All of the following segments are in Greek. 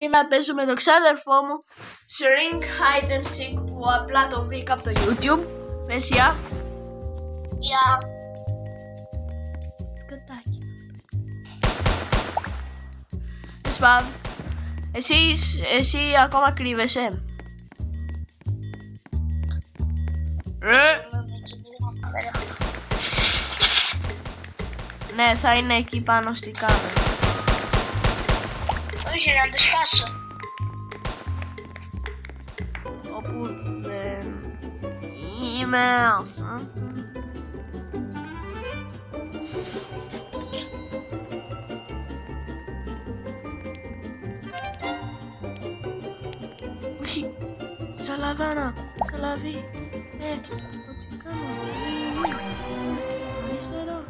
Σήμερα παίζω με τον ξάδερφό μου Shrink Hide and Seek που απλά το βρήκα από το YouTube. Πες γεια. Γεια. Σκατάκι. Σπαβ. Εσύ ακόμα κρύβεσαι. Ναι, θα είναι εκεί πάνω στη κάμερα. Όχι, να το σπάσω. Όπου δεν είμαι. Όχι, Σαλαβάνα, Σαλαβή. Τι κάνω. Αριστερό.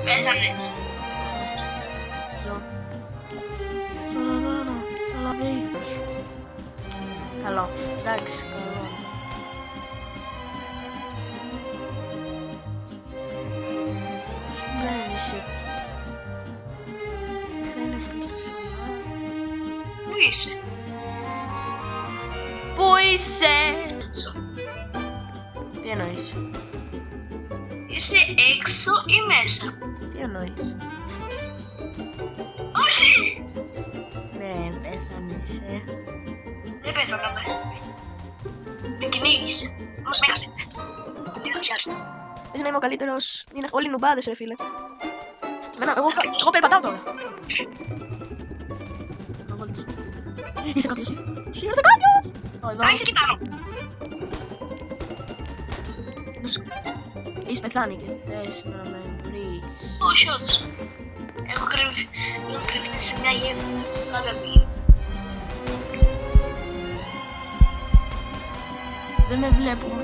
Πέθανες. Ζω. Σαλαβάνα, Σαλαβή. Καλό, εντάξει, καλό. Πώς μπαίνεις εκεί. Θα είναι πίσω. Πού είσαι? Πού είσαι? Τι εννοείς? Είσαι έξω ή μέσα? Τι εννοείς? Όχι! Ναι, πέθανες, Δεν πέθαναμε. Με κυνήγησε. Όμως με έχασε. Τι θα φτιάξει? Πες να είμαι ο καλύτερος. Είναι όλοι νουμπάδες, ρε φίλε. Εγώ περπατάω τώρα. Είσαι κάποιος. Είσαι κάποιος. Α, είσαι εκεί πάνω. Έχεις πεθάνει και θες να με βρεις. Όχι, όχι. Έχω κρυφτεί σε μια γέμη. Κάτω από τη γη. Δεν με βλέπουν.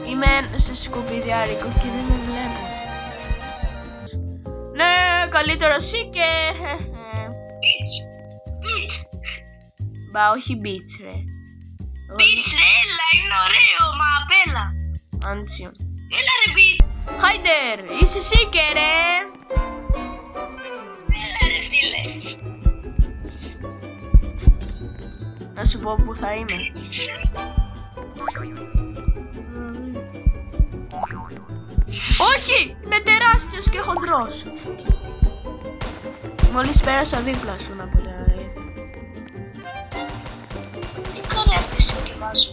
Είμαι σε σκουπιδιάρικο και δεν με βλέπουν. Ναι, καλύτερο seeker. Beach. Beach. Μπα, όχι beach, ρε. Beach, ρε, έλα, είναι ωραίο, μα απέλα. Άντσιο. Έλα, ρε, beach. Χάιντερ, είσαι seeker, ρε. Έλα, ρε, φίλε. Να σου πω που θα είμαι. Όχι! Είμαι τεράστιος και χοντρός. Μόλις πέρασα δίπλα σου να πω την αλήθεια. Τι κάνει αυτή σου τη βάζω?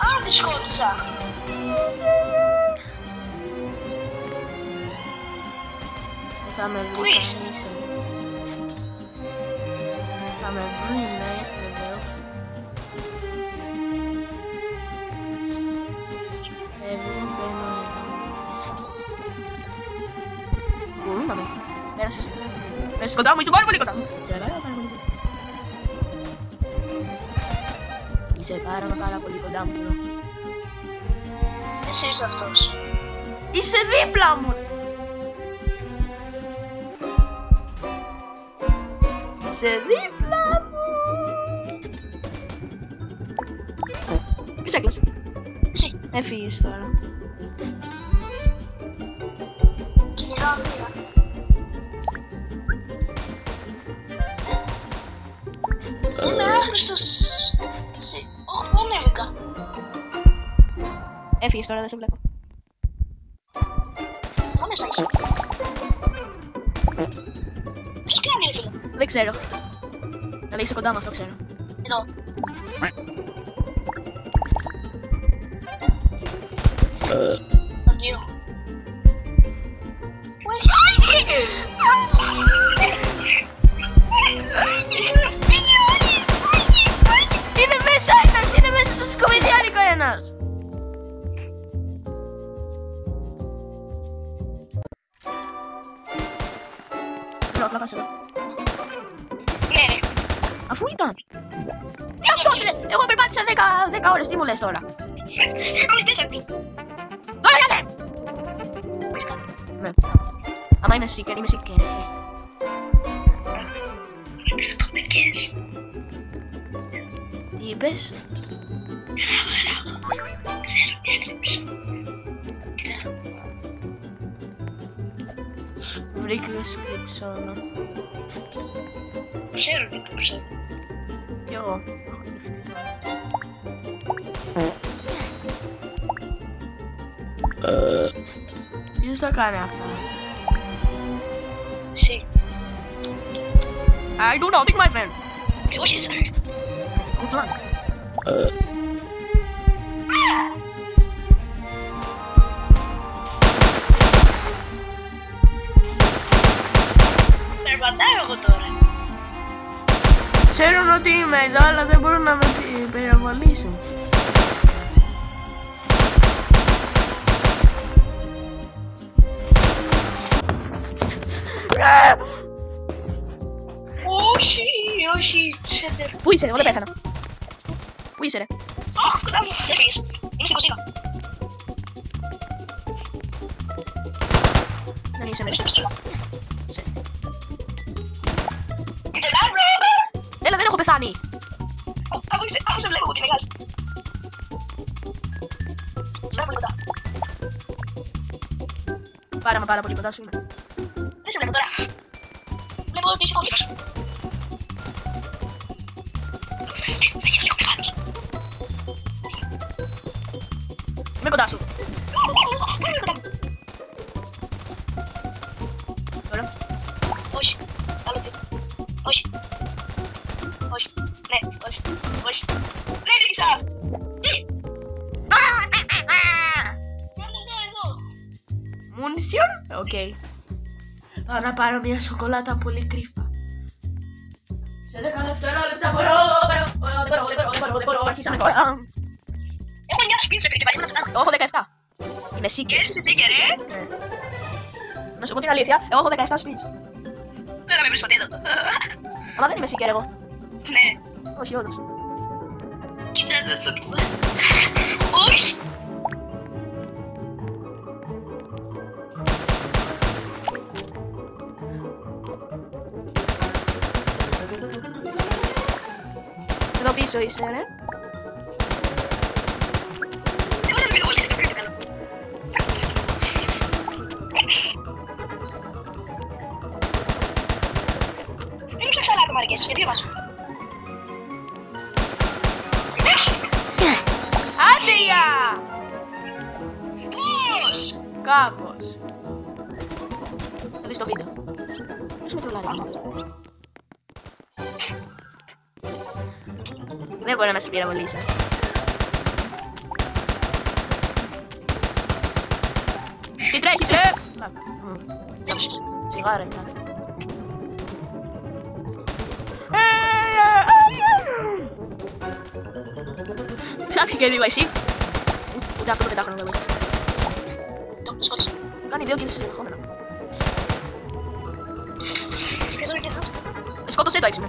Α, τη σκότωσα. Θα με Πού βρει είσαι? κανείς. Θα με βρει, ναι, βεβαίως. Δεν μπαίνω εδώ. Μπορούν να με. Πέρασες. Πέρασες κοντά μου, είσαι πάρα πολύ κοντά μου. Είσαι πάρα πολύ κοντά μου. Εσύ είσαι αυτός. Είσαι δίπλα μου. Είσαι δίπλα μου. Ποιος έκλασε? Εσύ. Έφυγες τώρα. Κυνηγάω μία. Είμαι άχρηστος. Εσύ. Όχι, πού ανέβηκα? Έφυγες τώρα, δεν σε βλέπω. Πού μέσα είσαι? Ποιος κάνει, ρε φίλε? Δεν ξέρω. Αλλά είσαι κοντά μου, αυτό ξέρω. Εδώ. Αντίο. Πού είσαι? Είναι μέσα ένας, είναι μέσα στο σκουπιδιάρικο ένας. Απλά πας εδώ. Ναι, ρε. Αφού ήταν. Τι αυτός είναι, εγώ περπάτησα 10 ώρες, τι μου λες τώρα? Όχι, δεν θα πει. Τώρα γιατί! Ναι. Άμα είμαι seeker, είμαι seeker. Αυτό με κες. Τι είπες? Ξέρω τι έκλειψε. βρήκες κρυψόνο. Ξέρω τι κρυψόνο. Κι εγώ. Ποιος θα κάνει αυτά? Εσύ. I do nothing, my friend. Εγώ είσαι. Good luck. Περπατάω εγώ τώρα. Ξέρουν ότι είμαι εδώ, αλλά δεν μπορούν να με πυροβολήσουν. Όχι, όχι. Πού είσαι, εγώ δεν πέθανα. Πού είσαι, ρε? Αχ, κοντά μου. Δεν φύγεις. Είμαι στην κουζίνα. Δεν είσαι Είμαι μέσα. στην κουζίνα. Σε. Είσαι λάβρο. Έλα, δεν έχω πεθάνει. Αφού σε βλέπω ότι είναι μεγάλη. Σε βλέπω κοντά. Πάρα πολύ κοντά σου είμαι. Δεν σε βλέπω τώρα. Βλέπω ότι είσαι κόκκινος. Έχει λίγο πεθάνεις. Είμαι κοντά σου. Πολύ κοντά μου. Τώρα. Όχι. Άλλο τι. Όχι. Όχι. Ναι, όχι. Όχι. Ναι, νίκησα. Εδώ. Munition. Οκ. Πάω να πάρω μια σοκολάτα πολύ κρύφα. Σε 10 δευτερόλεπτα μπορώ. Αρχίσαμε τώρα. Έχω 9 σπίτι σε κρυφτή παρήμουνα. Εγώ έχω 17. Είμαι σίκερ. Και είσαι σίγερ, Να σου πω την αλήθεια, εγώ έχω 17 σπίτς. Δεν θα με βρεις ποτέ εδώ. Αλλά δεν είμαι σίκερ εγώ. Ναι. Όχι, όντως. Κοιτάξτε το κύμα. Όχι. Εδώ πίσω είσαι, ρε. Εγώ δεν πήρω, όχι, σε πήρε καλό. Δεν μου ξανά άτομα αρκές, γιατί μας. Άντια! Πώς! Κάπως. Θα δεις το βίντεο. Πώς με τρολάρει. Δεν μπορεί να σε πυροβολήσει. Τι τρέχεις, ρε! Έμεισες. Σιγά, ρε. Ξάψει και λίγο εσύ. Ούτε αυτό το πεντάχρονο δεν μπορεί. Το σκότωσα. Μου κάνει 2 kills συνεχόμενα. Εδώ είναι εδώ. Σκότωσέ το, έξυπνο.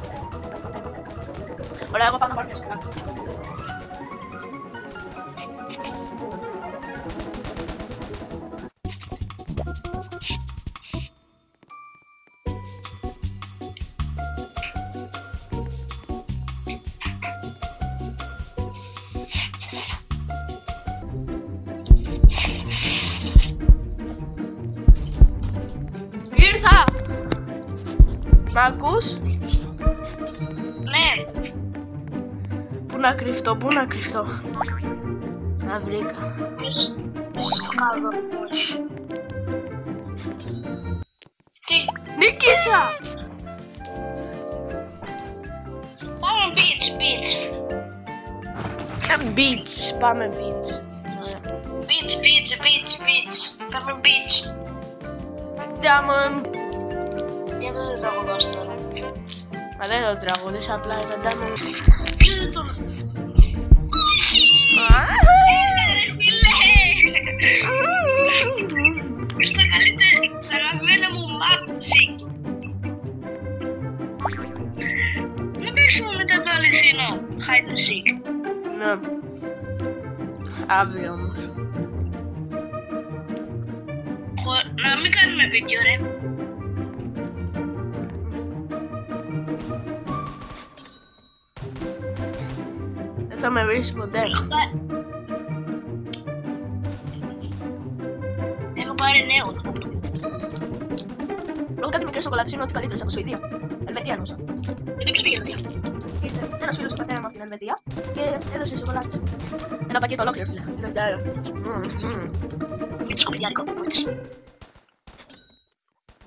Ωραία, εγώ πάω να πάρω μια σοκολάτα. Ήρθα! Μ' ακούς? Ναι. Πού να κρυφτώ, πού να κρυφτώ. Να βρήκα. Μέσα στο κάδο. Τι. Νίκησα! Πάμε beach. Beach, πάμε beach. Beach. Πάμε beach. Diamond. Γιατί δεν το έχω δώσει τώρα. Μα δεν το τραγουδίσα, απλά είναι Diamond. Ποιος δεν το... Έλα ρε φίλε! Ποιος τα αγαπημένα μου μάψη. Να παίξουμε μετά το αληθινό hide and seek. Ναι. Αύριο όμως. Να μην κάνουμε βίντεο ρε. Δεν θα με βρεις ποτέ. Έχω πάρει νέο. μικρές σοκολάτες είναι ό,τι καλύτερες από Σουηδία. Ελβετία εννοούσα. Γιατί ποιος πήγε Ελβετία? Ένας φίλος του πατέρα μου από την Ελβετία και έδωσε σοκολάτες. Ένα πακέτο ολόκληρο, φίλε. Είναι ζάρα. Είναι σκουπιδιάρικο, μου είπες.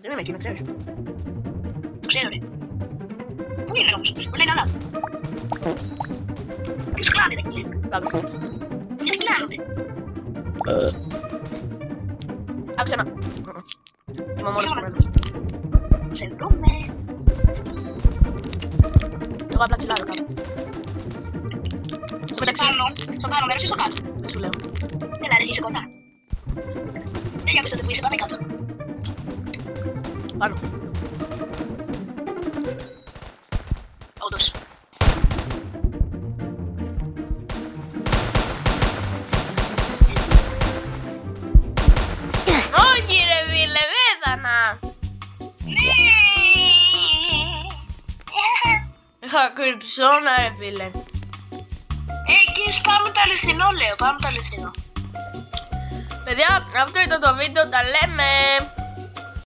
Δεν είμαι εκεί, να ξέρεις. Το ξέρω, ρε. Πού είναι όμως, μου λένε άλλα. Ποιος κλάδι, ρε, κύριε. Κάπως. Γιατί κλάδι, ρε. Άκουσε να. Είμαι ο μόνος που μένω. Σε βρούμε. Εγώ απλά τσιλάρω κάπου. Στο μεταξύ. Στο πάνω μέρος ή στο κάτω? Δεν σου λέω. Έλα ρε, είσαι κοντά. Δεν για πες τότε που είσαι, πάμε κάτω. Πάνω. Όντως. Όχι ρε φίλε, πέθανα. Ναι. Είχα κρυψώνα ρε φίλε. Εκεί πάμε το αληθινό, λέω. Πάμε το αληθινό. Παιδιά, αυτό ήταν το βίντεο, τα λέμε.